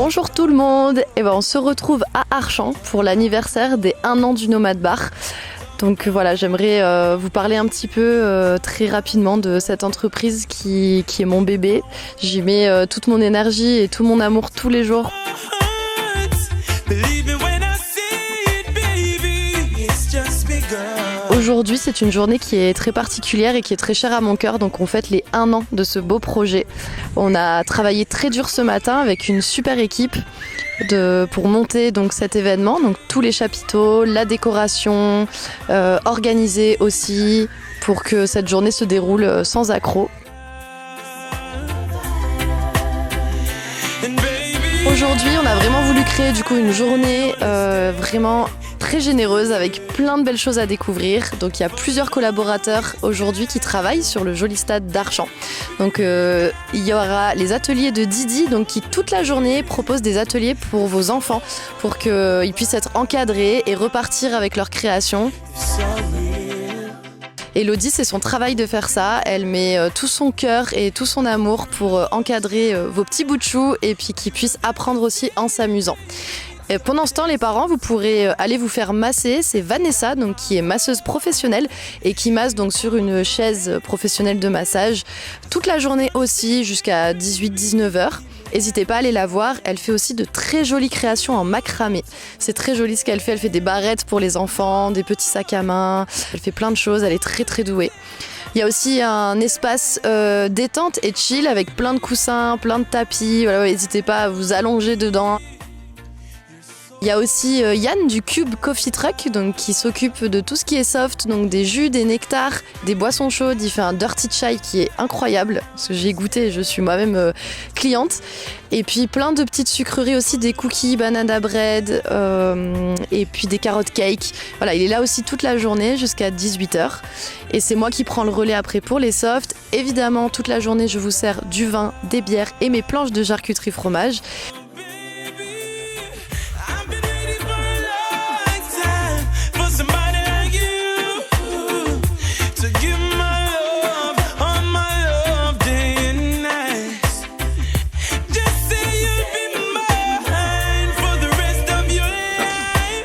Bonjour tout le monde, on se retrouve à Archamps pour l'anniversaire des 1 an du Nomad Bar. Donc voilà, j'aimerais vous parler un petit peu très rapidement de cette entreprise qui est mon bébé. J'y mets toute mon énergie et tout mon amour tous les jours. Aujourd'hui, c'est une journée qui est très particulière et qui est très chère à mon cœur, donc on fête les 1 an de ce beau projet. On a travaillé très dur ce matin avec une super équipe pour monter donc cet événement, donc tous les chapiteaux, la décoration, organisée aussi pour que cette journée se déroule sans accroc. Aujourd'hui, on a vraiment voulu créer du coup une journée vraiment très généreuse avec plein de belles choses à découvrir. Donc il y a plusieurs collaborateurs aujourd'hui qui travaillent sur le joli stade d'Archamps. Donc il y aura les ateliers de Didi donc qui toute la journée proposent des ateliers pour vos enfants pour qu'ils puissent être encadrés et repartir avec leur création. Elodie, c'est son travail de faire ça. Elle met tout son cœur et tout son amour pour encadrer vos petits bouts de chou et puis qu'ils puissent apprendre aussi en s'amusant. Et pendant ce temps, les parents, vous pourrez aller vous faire masser. C'est Vanessa, donc, qui est masseuse professionnelle et qui masse donc, sur une chaise professionnelle de massage toute la journée aussi jusqu'à 18-19 h. N'hésitez pas à aller la voir, elle fait aussi de très jolies créations en macramé. C'est très joli ce qu'elle fait, elle fait des barrettes pour les enfants, des petits sacs à main, elle fait plein de choses, elle est très très douée. Il y a aussi un espace détente et chill avec plein de coussins, plein de tapis, voilà, n'hésitez pas à vous allonger dedans. Il y a aussi Yann du Cube Coffee Truck donc, qui s'occupe de tout ce qui est soft, donc des jus, des nectars, des boissons chaudes. Il fait un dirty chai qui est incroyable, parce que j'ai goûté et je suis moi-même cliente. Et puis plein de petites sucreries aussi, des cookies, banana bread et puis des carottes cake. Voilà, il est là aussi toute la journée jusqu'à 18 h. Et c'est moi qui prends le relais après pour les softs. Évidemment, toute la journée, je vous sers du vin, des bières et mes planches de charcuterie fromage.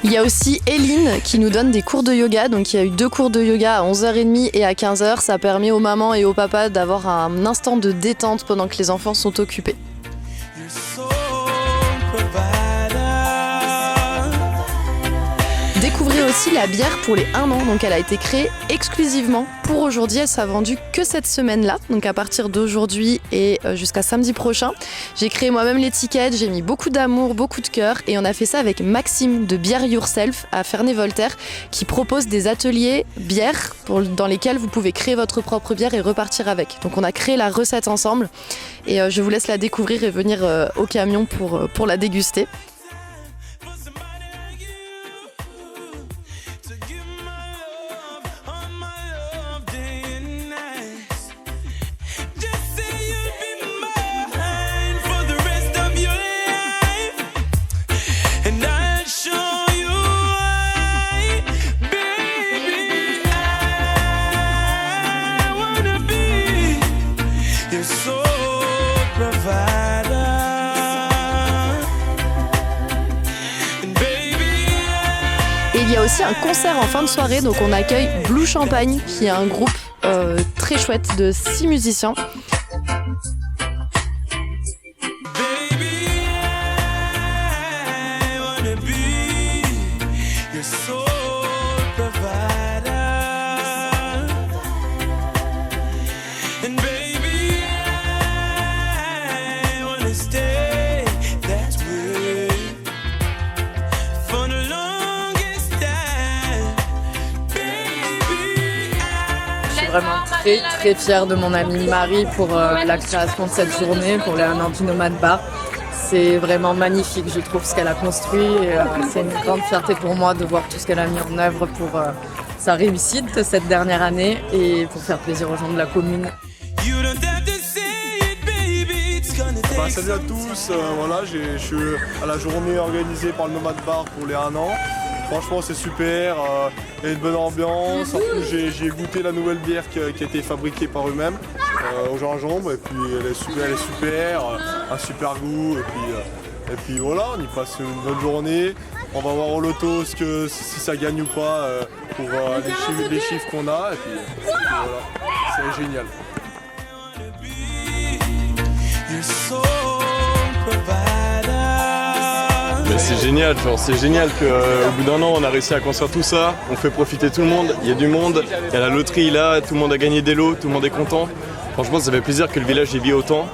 Il y a aussi Eline qui nous donne des cours de yoga. Donc il y a eu 2 cours de yoga à 11h30 et à 15 h. Ça permet aux mamans et aux papas d'avoir un instant de détente pendant que les enfants sont occupés. Découvrez aussi la bière pour les 1 an, donc elle a été créée exclusivement pour aujourd'hui, elle sera vendue que cette semaine-là, donc à partir d'aujourd'hui et jusqu'à samedi prochain. J'ai créé moi-même l'étiquette, j'ai mis beaucoup d'amour, beaucoup de cœur et on a fait ça avec Maxime de Beer Yourself à Ferney-Voltaire qui propose des ateliers bière dans lesquels vous pouvez créer votre propre bière et repartir avec. Donc on a créé la recette ensemble et je vous laisse la découvrir et venir au camion pour la déguster. Et il y a aussi un concert en fin de soirée, donc on accueille Blue Champagne, qui est un groupe très chouette de 6 musiciens. Vraiment très fière de mon amie Marie pour la création de cette journée, pour les 1 an du Nomad Bar. C'est vraiment magnifique, je trouve, ce qu'elle a construit. Et, c'est une grande fierté pour moi de voir tout ce qu'elle a mis en œuvre pour sa réussite cette dernière année et pour faire plaisir aux gens de la commune. Salut à tous, voilà, je suis à la journée organisée par le Nomad Bar pour les 1 an. Franchement c'est super, il y a une bonne ambiance. En plus j'ai goûté la nouvelle bière qui a été fabriquée par eux-mêmes au gingembre et puis elle est super, un super goût et puis Et puis voilà, on y passe une bonne journée. On va voir au loto si ça gagne ou pas pour les chiffres qu'on a. Et puis voilà, c'est génial. Mais c'est génial, c'est génial qu'au bout d'un an on a réussi à construire tout ça, on fait profiter tout le monde, il y a du monde, il y a la loterie là, tout le monde a gagné des lots, tout le monde est content. Franchement ça fait plaisir que le village y vit autant.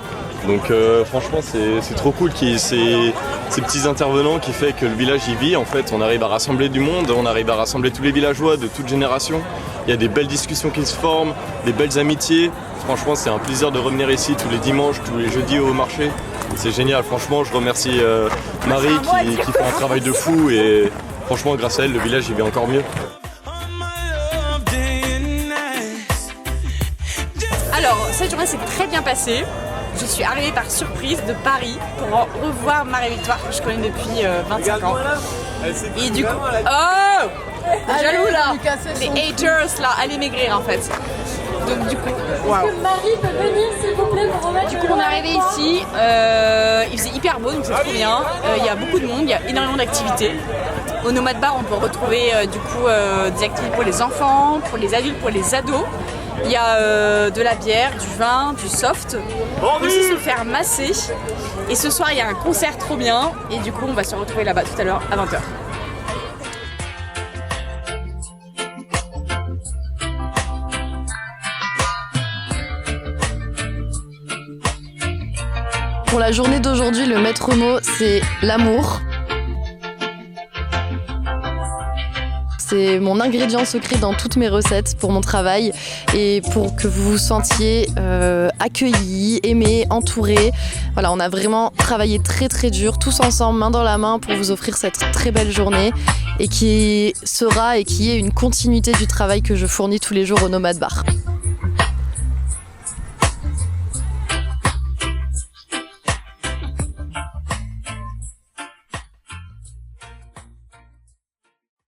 Donc franchement c'est trop cool qu'il y ait ces petits intervenants qui fait que le village y vit. En fait on arrive à rassembler du monde, on arrive à rassembler tous les villageois de toute génération. Il y a des belles discussions qui se forment, des belles amitiés. Franchement c'est un plaisir de revenir ici tous les dimanches, tous les jeudis au marché. C'est génial, franchement je remercie Marie qui fait un travail de fou et franchement grâce à elle le village y vit encore mieux. Alors cette journée s'est très bien passée. Je suis arrivée par surprise de Paris pour revoir Marie-Victoire que je connais depuis 25 ans. Et du coup... Oh, jaloux là. Les haters là, allez maigrir en fait. Donc du coup... Wow. Marie peut venir s'il vous plaît pour remettre. Du coup on est arrivé ici, il faisait hyper beau donc c'est trop bien. Il y a beaucoup de monde, il y a énormément d'activités. Au Nomad Bar on peut retrouver des activités pour les enfants, pour les adultes, pour les ados. Il y a de la bière, du vin, du soft. On peut aussi se faire masser. Et ce soir, il y a un concert trop bien. Et du coup, on va se retrouver là-bas tout à l'heure à 20h. Pour la journée d'aujourd'hui, le maître mot, c'est l'amour. C'est mon ingrédient secret dans toutes mes recettes pour mon travail et pour que vous vous sentiez accueillis, aimés, entourés. Voilà, on a vraiment travaillé très très dur, tous ensemble, main dans la main, pour vous offrir cette très belle journée et qui est une continuité du travail que je fournis tous les jours au Nomad Bar.